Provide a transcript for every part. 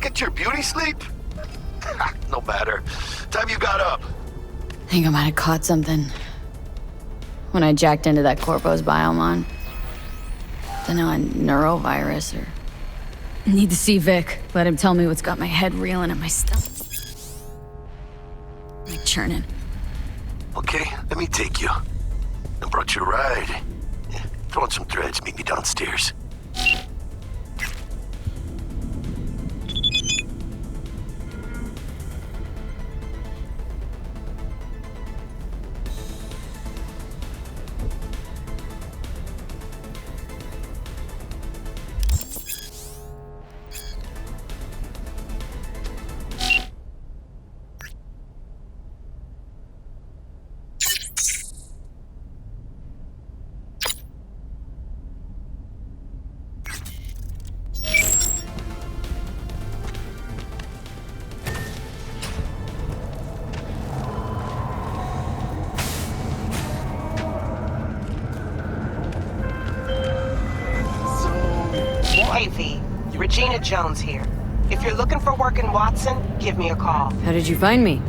get your beauty sleep? No matter. Time you got up. Think I might have caught something when I jacked into that Corpo's biomon. Dunno, a neurovirus or... Need to see Vic. Let him tell me what's got my head reeling in my stomach. Like churning. Okay, let me take you. I brought you a ride. Yeah, throw on some threads, meet me downstairs. Hey V, Regina Jones here. If you're looking for work in Watson, give me a call. How did you find me?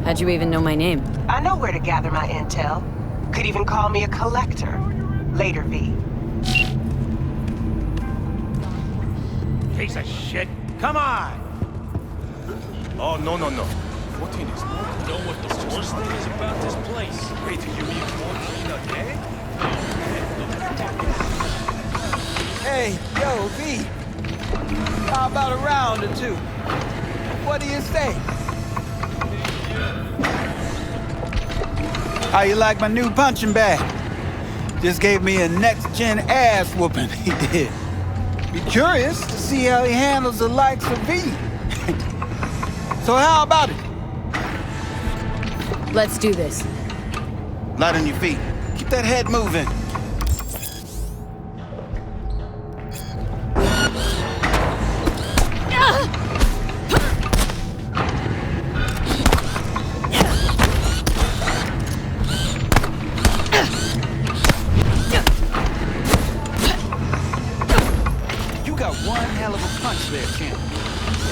How'd you even know my name? I know where to gather my intel. Could even call me a collector. Later, V. Piece of shit. Come on! Oh, no. 14 is more. You know what the worst thing is about this place? Wait till you meet 14 again? Hey, yo, V. How about a round or two? What do you say? How you like my new punching bag? Just gave me a next-gen ass whooping, he did. Be curious to see how he handles the likes of V. So how about it? Let's do this. Light on your feet. Keep that head moving.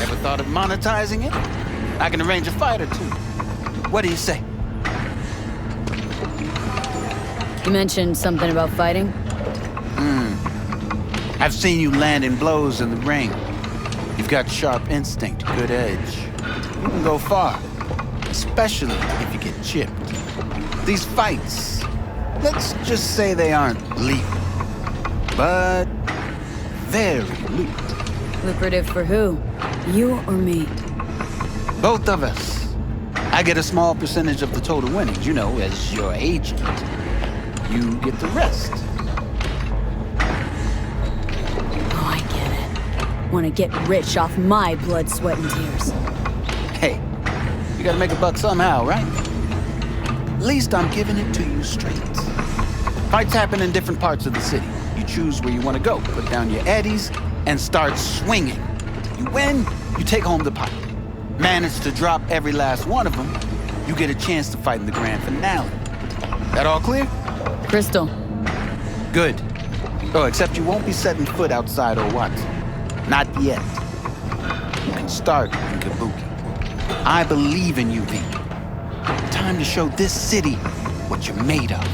Ever thought of monetizing it? I can arrange a fight or two. What do you say? You mentioned something about fighting? I've seen you landing blows in the ring. You've got sharp instinct, good edge. You can go far, especially if you get chipped. These fights, let's just say they aren't lethal, but very lucrative. Lucrative for who? You or me? Both of us. I get a small percentage of the total winnings, you know, as your agent. You get the rest. Oh, I get it. Want to get rich off my blood, sweat, and tears. Hey, you gotta make a buck somehow, right? At least I'm giving it to you straight. Fights happen in different parts of the city. You choose where you want to go, put down your eddies, and start swinging. You win, you take home the pot. Manage to drop every last one of them, you get a chance to fight in the grand finale. That all clear? Crystal. Good. Oh, except you won't be setting foot outside or what? Not yet. You can start in Kabuki. I believe in you, V. Time to show this city what you're made of.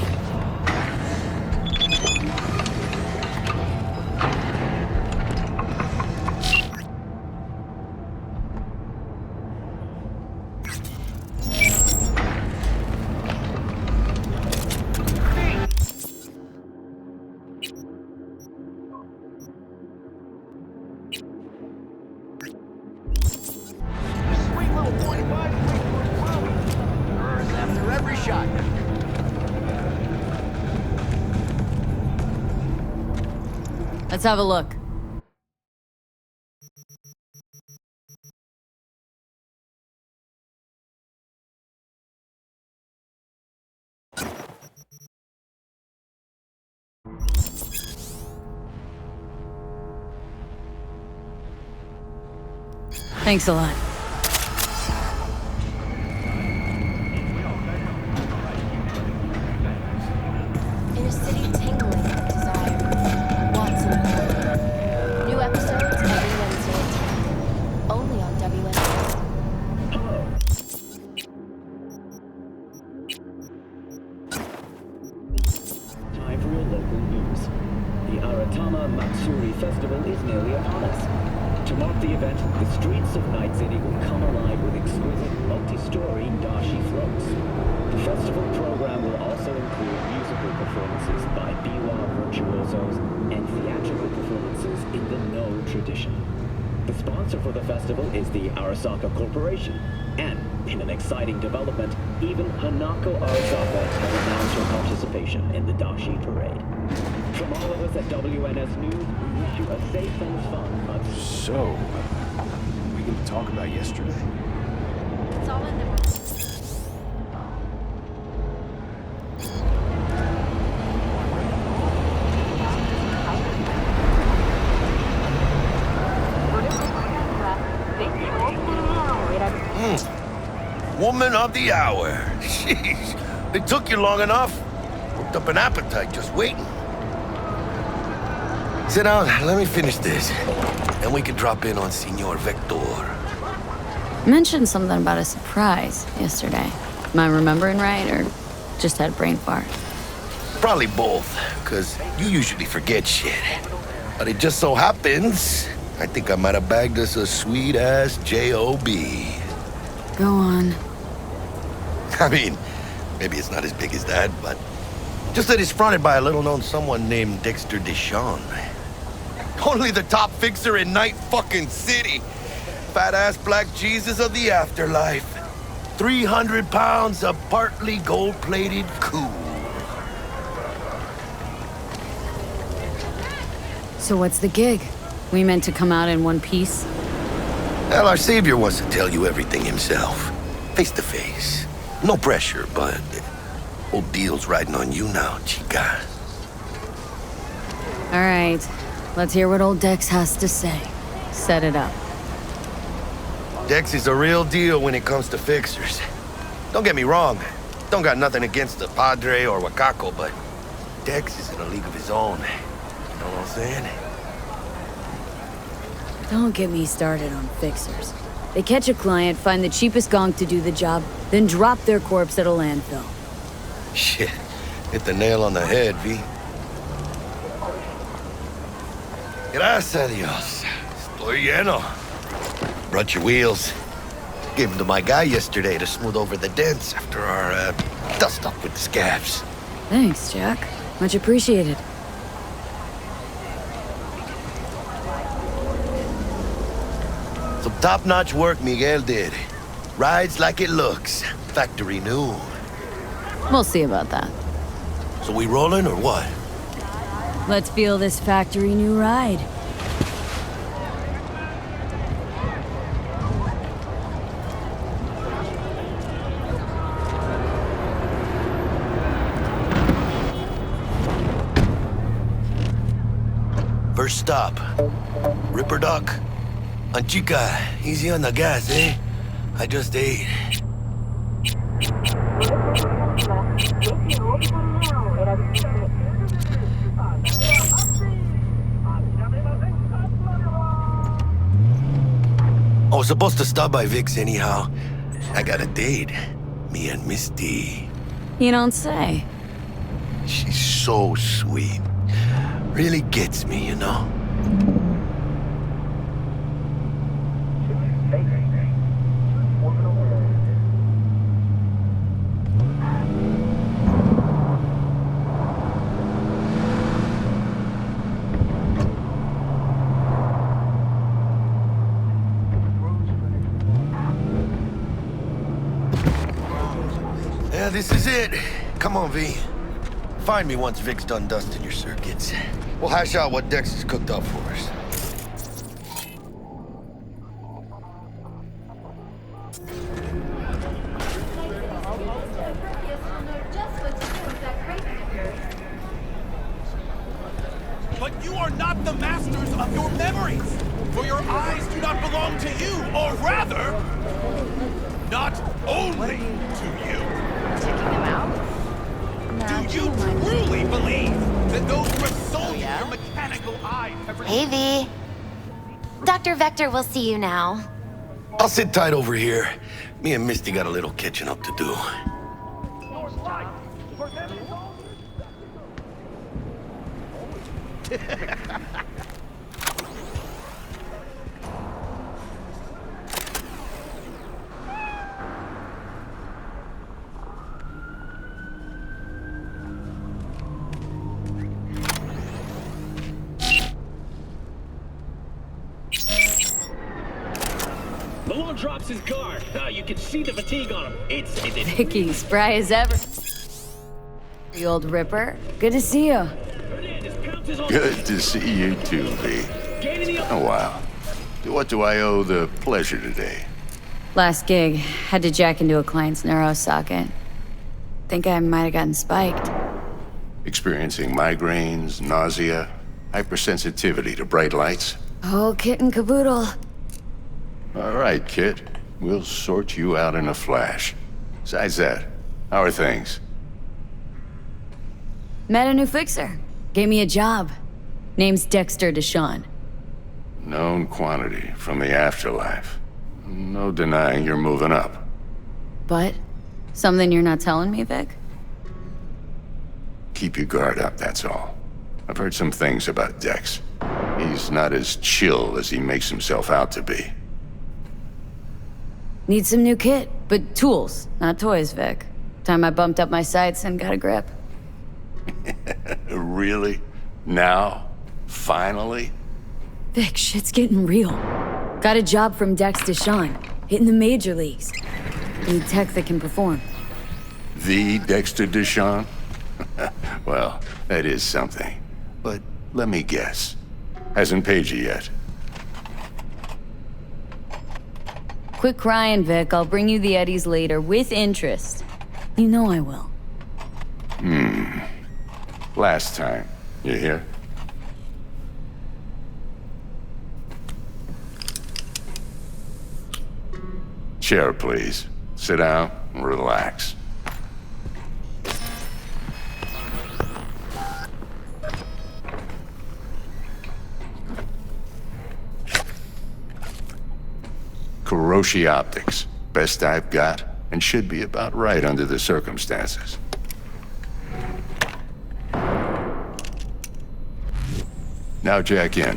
Let's have a look. Thanks a lot. In a city tingling with desire, Watson. New episodes every Wednesday at 10. Only on Time for your local news. The Aratama Matsuri Festival is nearly upon us. To mark the event, the streets of Night City will come alive with exquisite multi-story dashi floats. The festival program will also include musical performances by biwa virtuosos and theatrical performances in the No tradition. The sponsor for the festival is the Arasaka Corporation, and in an exciting development, even Hanako Arasaka has announced her participation in the dashi parade. From all of us at WNS News, we wish you a safe and fun So, we can talk about yesterday. It's all in the Woman of the hour. Jeez, it took you long enough. Worked up an appetite just waiting. Sit down, let me finish this. Then we can drop in on Senor Vector. Mentioned something about a surprise yesterday. Am I remembering right, or just had a brain fart? Probably both, because you usually forget shit. But it just so happens, I think I might have bagged us a sweet-ass J.O.B. Go on. I mean, maybe it's not as big as that, but just that it's fronted by a little-known someone named Dexter Deshawn. Only the top fixer in Night fucking City. Fat-ass black Jesus of the afterlife. 300 pounds of partly gold-plated cool. So what's the gig? We meant to come out in one piece? Well, our savior wants to tell you everything himself. Face to face. No pressure, but whole deal's riding on you now, chica. All right. Let's hear what old Dex has to say. Set it up. Dex is a real deal when it comes to fixers. Don't get me wrong. Don't got nothing against the Padre or Wakako, but Dex is in a league of his own. You know what I'm saying? Don't get me started on fixers. They catch a client, find the cheapest gonk to do the job, then drop their corpse at a landfill. Shit. Hit the nail on the head, V. Gracias a Dios. Estoy lleno. Brought your wheels. Gave them to my guy yesterday to smooth over the dents after our dust-up with the scabs. Thanks, Jack. Much appreciated. Some top-notch work Miguel did. Rides like it looks. Factory new. We'll see about that. So we rolling or what? Let's feel this factory new ride. First stop. Ripper Duck. And chica, easy on the gas, eh? I just ate. I was supposed to stop by Vic's anyhow. I got a date. Me and Misty. You don't say. She's so sweet. Really gets me, you know? Yeah, this is it. Come on, V. Find me once Vic's done dusting your circuits. We'll hash out what Dex has cooked up for us. But you are not the masters of your memories, for your eyes do not belong to you, or rather, not only to you. Taking them out? Do you truly believe that those who have sold you your mechanical eye have... Hey, V. Dr. Vector will see you now. I'll sit tight over here. Me and Misty got a little catching up to do. Malone drops his guard. You can see the fatigue on him. It's Vicky, spry as ever. The old ripper. Good to see you. Hernandez pounces on. Good to see you too, V. Gaining the Oh, wow. To what do I owe the pleasure today? Last gig, had to jack into a client's neuro socket. Think I might have gotten spiked. Experiencing migraines, nausea, hypersensitivity to bright lights? Oh, kit and caboodle. All right, kid. We'll sort you out in a flash. Besides that, how are things? Met a new fixer. Gave me a job. Name's Dexter Deshawn. Known quantity from the afterlife. No denying you're moving up. But something you're not telling me, Vic? Keep your guard up, that's all. I've heard some things about Dex. He's not as chill as he makes himself out to be. Need some new kit, but tools, not toys, Vic. Time I bumped up my sights and got a grip. Really? Now? Finally? Vic, shit's getting real. Got a job from Dex Deshawn, hitting the major leagues. Need tech that can perform. The Dexter Deshawn? Well, that is something. But let me guess. Hasn't paid you yet. Quit crying, Vic. I'll bring you the Eddies later, with interest. You know I will. Last time. You hear? Chair, please. Sit down and relax. Kuroshi Optics. Best I've got, and should be about right under the circumstances. Now jack in.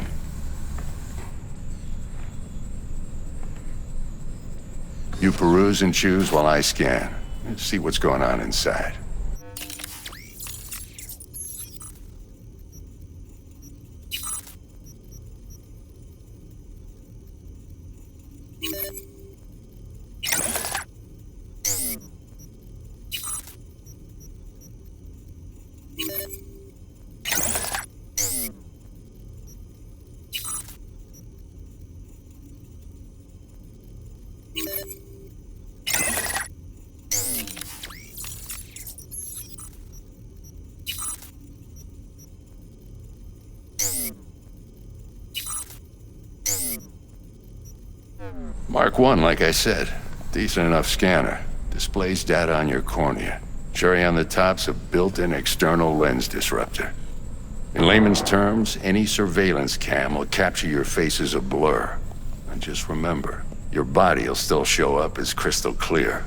You peruse and choose while I scan. Let's see what's going on inside. Mark 1, like I said. Decent enough scanner. Displays data on your cornea. Cherry on the top's a built-in external lens disruptor. In layman's terms, any surveillance cam will capture your face as a blur. And just remember, your body'll still show up as crystal clear.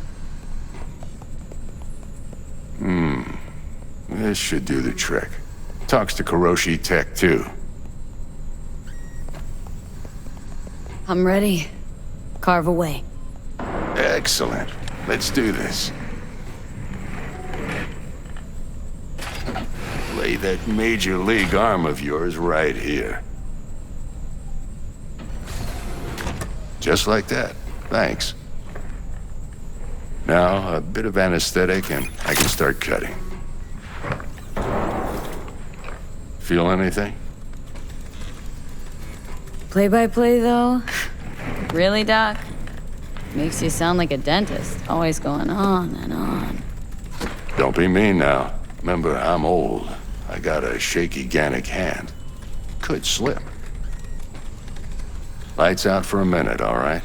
This should do the trick. Talks to Kuroshi Tech, too. I'm ready. Carve away. Excellent. Let's do this. Lay that major league arm of yours right here. Just like that. Thanks. Now, a bit of anesthetic and I can start cutting. Feel anything? Play-by-play, though? Really, Doc? Makes you sound like a dentist, always going on and on. Don't be mean now. Remember, I'm old. I got a shaky Gannic hand. Could slip. Lights out for a minute, all right?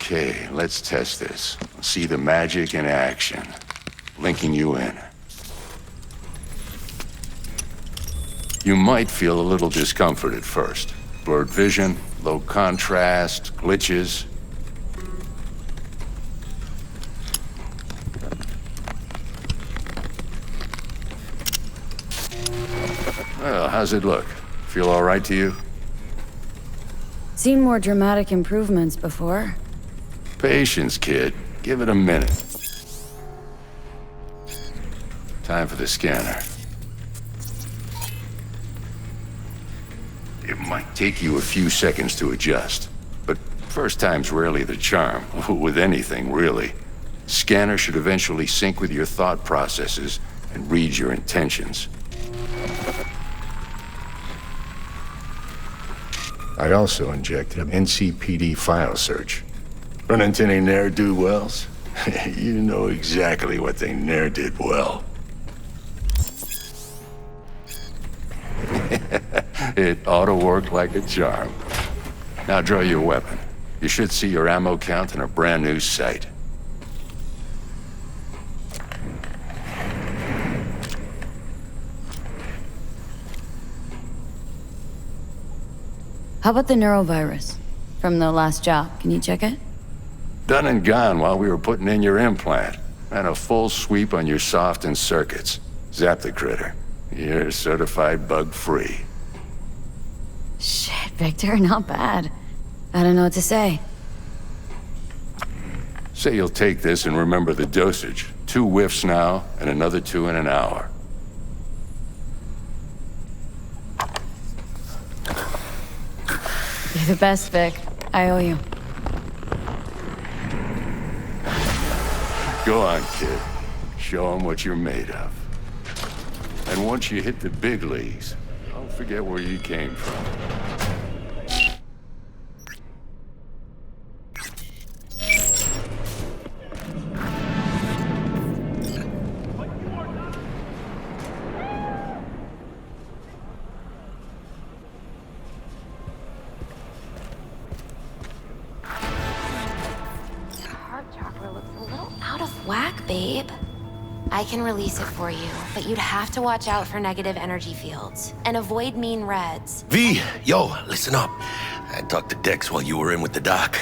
Okay, let's test this. See the magic in action. Linking you in. You might feel a little discomfort at first. Blurred vision, low contrast, glitches. Well, how's it look? Feel all right to you? Seen more dramatic improvements before. Patience, kid. Give it a minute. Time for the scanner. It might take you a few seconds to adjust, but first time's rarely the charm, with anything, really. Scanner should eventually sync with your thought processes and read your intentions. I also injected an NCPD file search. Run into any ne'er-do-wells? You know exactly what they ne'er did well. It ought to work like a charm. Now draw your weapon. You should see your ammo count in a brand new sight. How about the neurovirus? From the last job, can you check it? Done and gone while we were putting in your implant. And a full sweep on your soft and circuits. Zap the critter. You're certified bug-free. Shit, Victor, not bad. I don't know what to say. Say you'll take this and remember the dosage. 2 whiffs now, and another 2 in an hour. You're the best, Vic. I owe you. Go on, kid. Show 'em what you're made of. And once you hit the big leagues, don't forget where you came from. Heart chakra looks a little out of whack, babe. I can release it for you, but you'd have to watch out for negative energy fields and avoid mean reds. V, yo, listen up. I talked to Dex while you were in with the doc.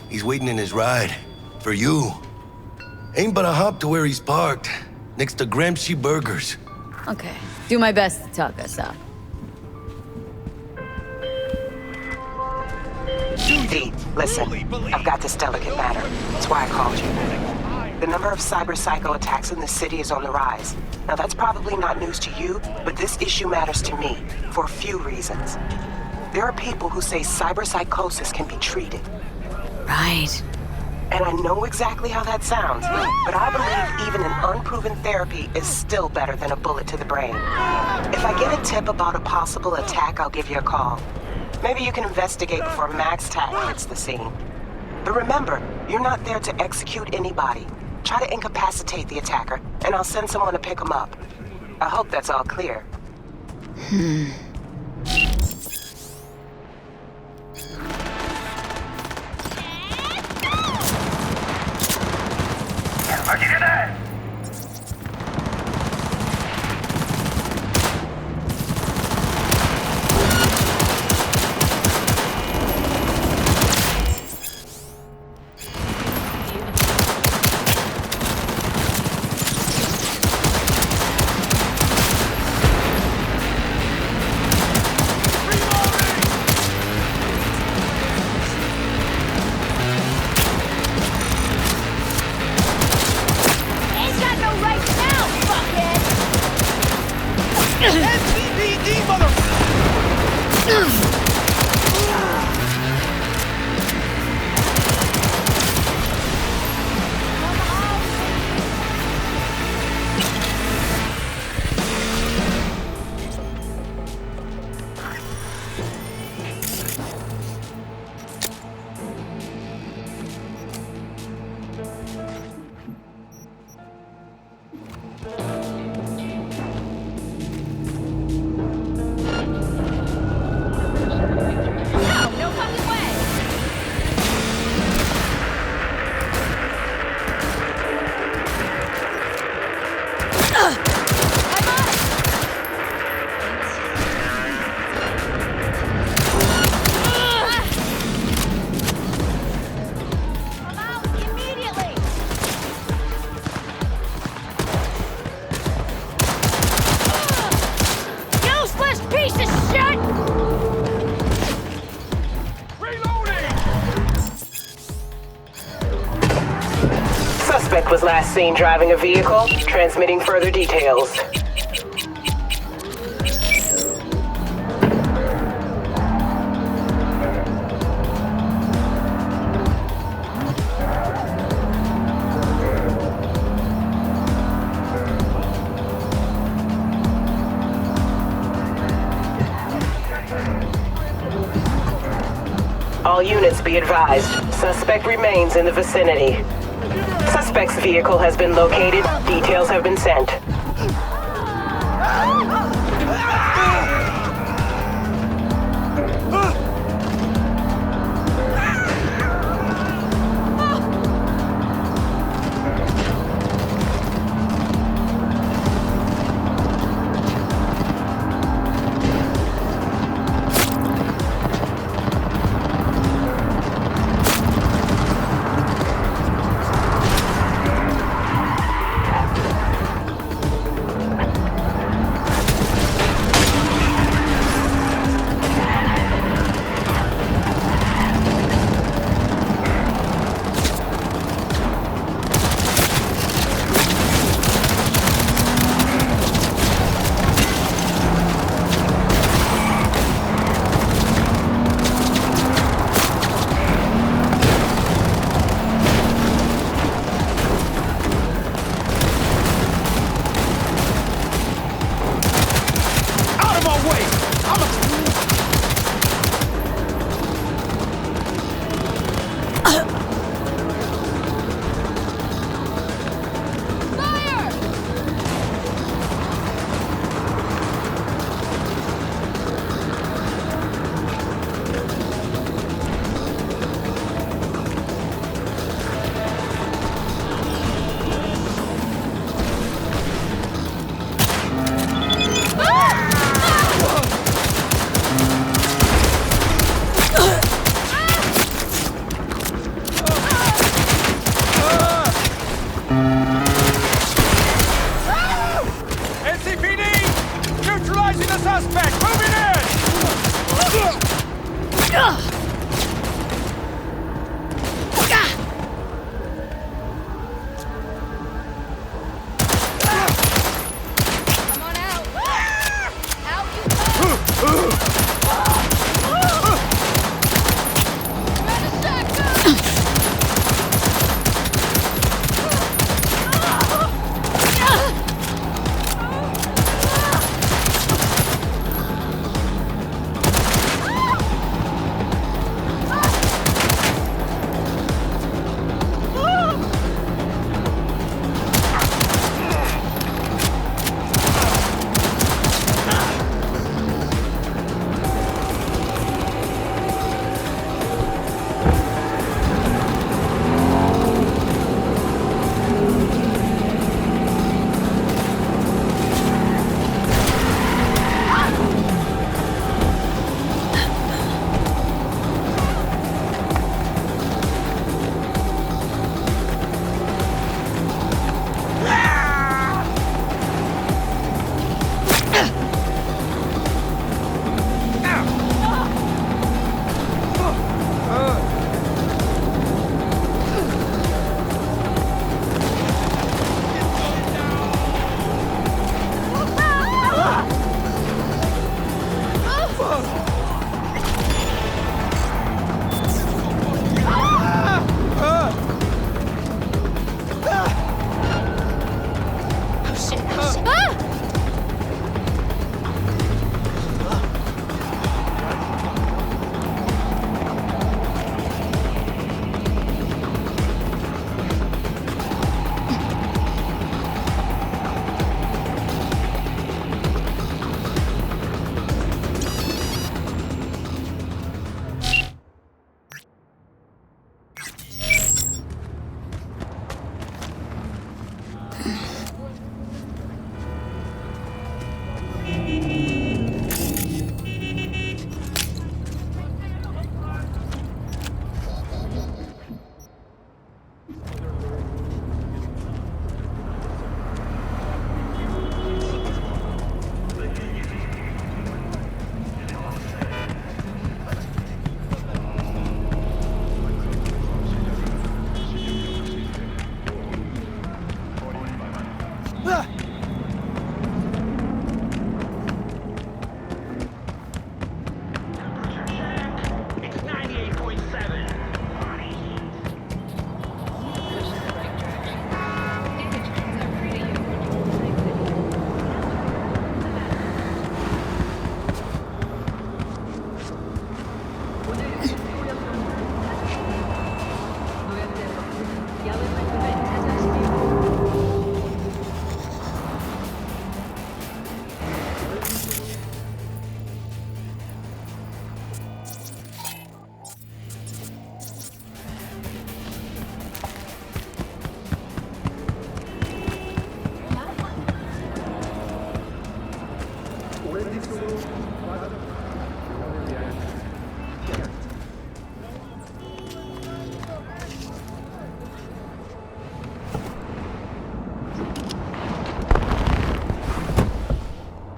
He's waiting in his ride. For you. Ain't but a hop to where he's parked. Next to Gramsci Burgers. Okay, do my best to talk us up. V, listen, I've got this delicate matter. That's why I called you. The number of cyber-psycho attacks in the city is on the rise. Now that's probably not news to you, but this issue matters to me for a few reasons. There are people who say cyberpsychosis can be treated. Right. And I know exactly how that sounds, but I believe even an unproven therapy is still better than a bullet to the brain. If I get a tip about a possible attack, I'll give you a call. Maybe you can investigate before Max Tack hits the scene. But remember, you're not there to execute anybody. Try to incapacitate the attacker, and I'll send someone to pick him up. I hope that's all clear. was last seen driving a vehicle. Transmitting further details. All units be advised. Suspect remains in the vicinity. Suspect's vehicle has been located. Details have been sent.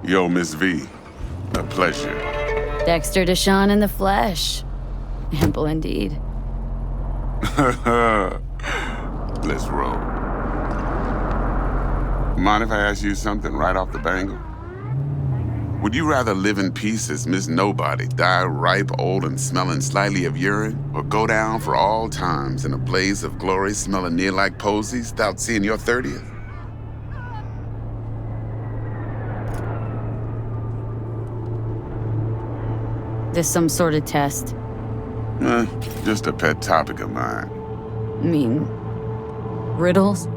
Yo, Miss V. A pleasure. Dexter Deshawn in the flesh. Ample indeed. Let's roll. Mind if I ask you something right off the bangle? Would you rather live in peace as Miss Nobody, die ripe, old, and smelling slightly of urine, or go down for all times in a blaze of glory smelling near like posies without seeing your 30th? This some sort of test? Just a pet topic of mine. Riddles?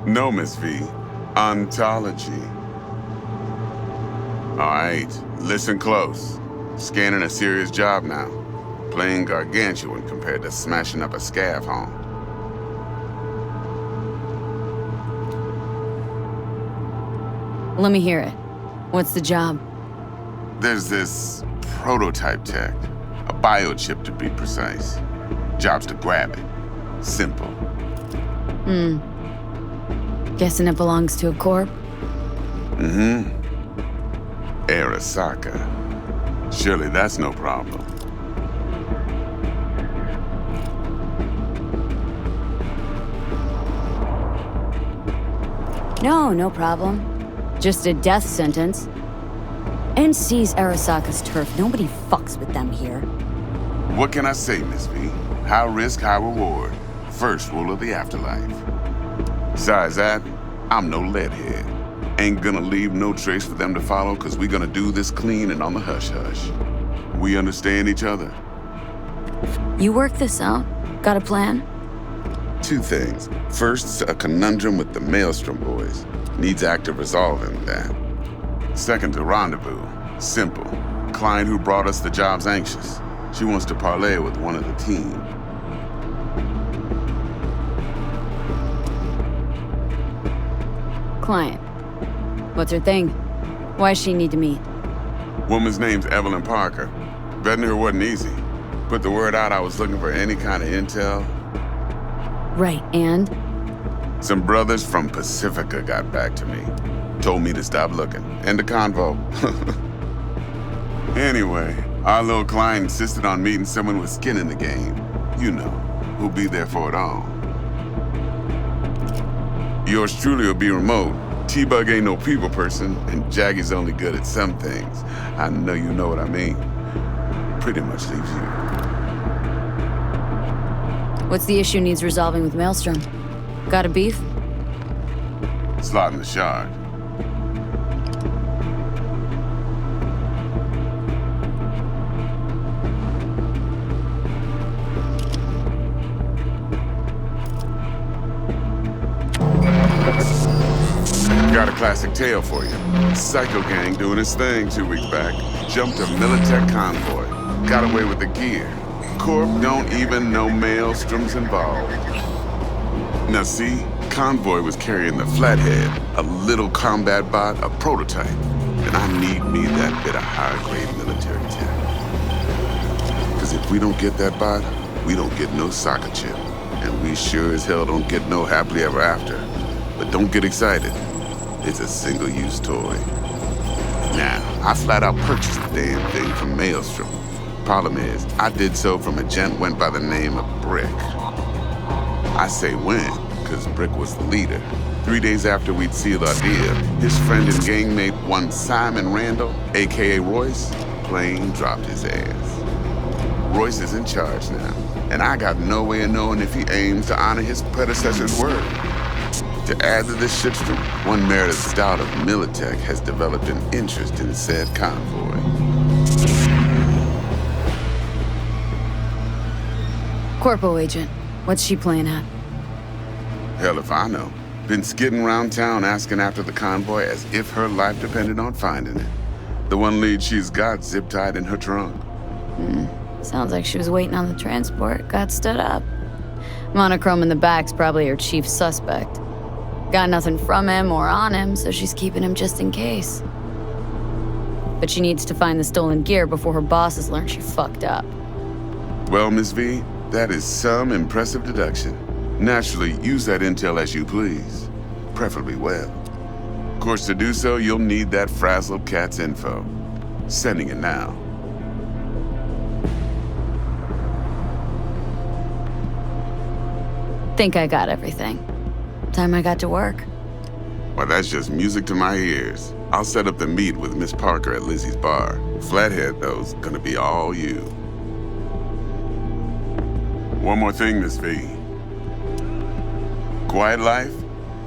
No, Miss V. Ontology. All right, listen close. Scanning a serious job now. Playing gargantuan compared to smashing up a scav home. Let me hear it. What's the job? There's this prototype tech. A biochip to be precise. Job's to grab it. Simple. Guessing it belongs to a corp? Arasaka. Surely that's no problem. No problem. Just a death sentence. NC's Arasaka's turf. Nobody fucks with them here. What can I say, Miss V? High risk, high reward. First rule of the afterlife. Besides that, I'm no leadhead. Ain't gonna leave no trace for them to follow, cause we gonna do this clean and on the hush-hush. We understand each other? You work this out? Got a plan? Two things. First, a conundrum with the Maelstrom boys. Needs active resolving that. Second, a rendezvous. Simple. Client who brought us the job's anxious. She wants to parlay with one of the team. Client. What's her thing? Why does she need to meet? Woman's name's Evelyn Parker. Vetting her wasn't easy. Put the word out I was looking for any kind of intel. Right, and? Some brothers from Pacifica got back to me. Told me to stop looking. End of convo. Anyway, our little client insisted on meeting someone with skin in the game. You know, who'll be there for it all. Yours truly will be remote. T-Bug ain't no people person, and Jaggy's only good at some things. I know you know what I mean. Pretty much leaves you. What's the issue needs resolving with Maelstrom? Got a beef? Slotting the shard. Got a classic tale for you. Psycho gang doing his thing 2 weeks back. Jumped a Militech convoy. Got away with the gear. Corp don't even know Maelstrom's involved. Now see, convoy was carrying the Flathead, a little combat bot, a prototype. And I need me that bit of high-grade military tech. Because if we don't get that bot, we don't get no soccer chip. And we sure as hell don't get no happily ever after. But don't get excited. It's a single-use toy. Now, I flat out purchased the damn thing from Maelstrom. Problem is, I did so from a gent went by the name of Brick. I say when, because Brick was the leader. 3 days after we'd sealed our deal, his friend and gangmate, one Simon Randall, a.k.a. Royce, plain dropped his ass. Royce is in charge now, and I got no way of knowing if he aims to honor his predecessor's word. To add to this shitstorm, one Meredith Stout of Militech has developed an interest in said convoy. Corpo agent. What's she playing at? Hell if I know. Been skidding around town asking after the convoy as if her life depended on finding it. The one lead she's got zip-tied in her trunk. Sounds like she was waiting on the transport, got stood up. Monochrome in the back's probably her chief suspect. Got nothing from him or on him, so she's keeping him just in case. But she needs to find the stolen gear before her bosses learn she fucked up. Well, Miss V, that is some impressive deduction. Naturally, use that intel as you please. Preferably well. Of course, to do so, you'll need that frazzled cat's info. Sending it now. Think I got everything. Time I got to work. Well, that's just music to my ears. I'll set up the meet with Miss Parker at Lizzie's bar. Flathead, though's gonna be all you. One more thing, Miss V. Quiet life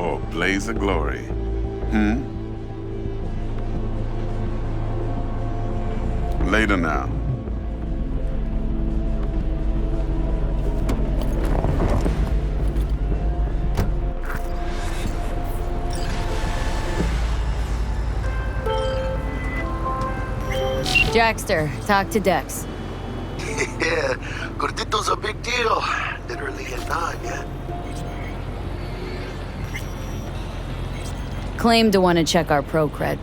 or blaze of glory? Later now. Jackster, talk to Dex. Yeah, Gordito's a big deal. Literally a nod, yeah. Claimed to want to check our pro cred,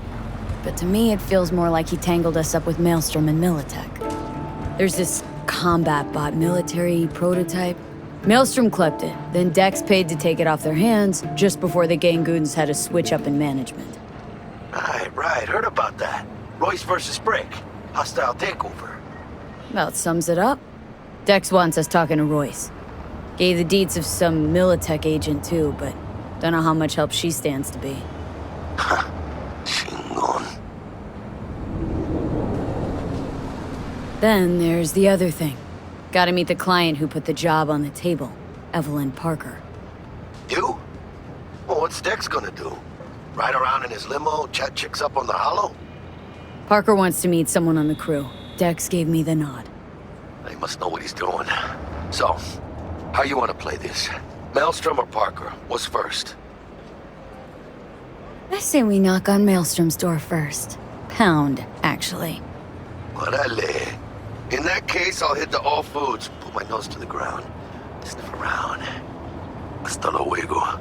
but to me it feels more like he tangled us up with Maelstrom and Militech. There's this combat bot military prototype. Maelstrom clept it, then Dex paid to take it off their hands just before the Gangoons had a switch up in management. Right, heard about that. Royce versus Brick. Hostile takeover. About sums it up. Dex wants us talking to Royce. Gave the deeds of some Militech agent too, but don't know how much help she stands to be. Chingon. Then there's the other thing. Gotta meet the client who put the job on the table, Evelyn Parker. You? Well, what's Dex gonna do? Ride around in his limo, chat chicks up on the hollow? Parker wants to meet someone on the crew. Dex gave me the nod. He must know what he's doing. So, how you want to play this? Maelstrom or Parker? What's first? I say we knock on Maelstrom's door first. Pound, actually. Orale. In that case, I'll hit the all foods, put my nose to the ground, sniff around. Hasta luego.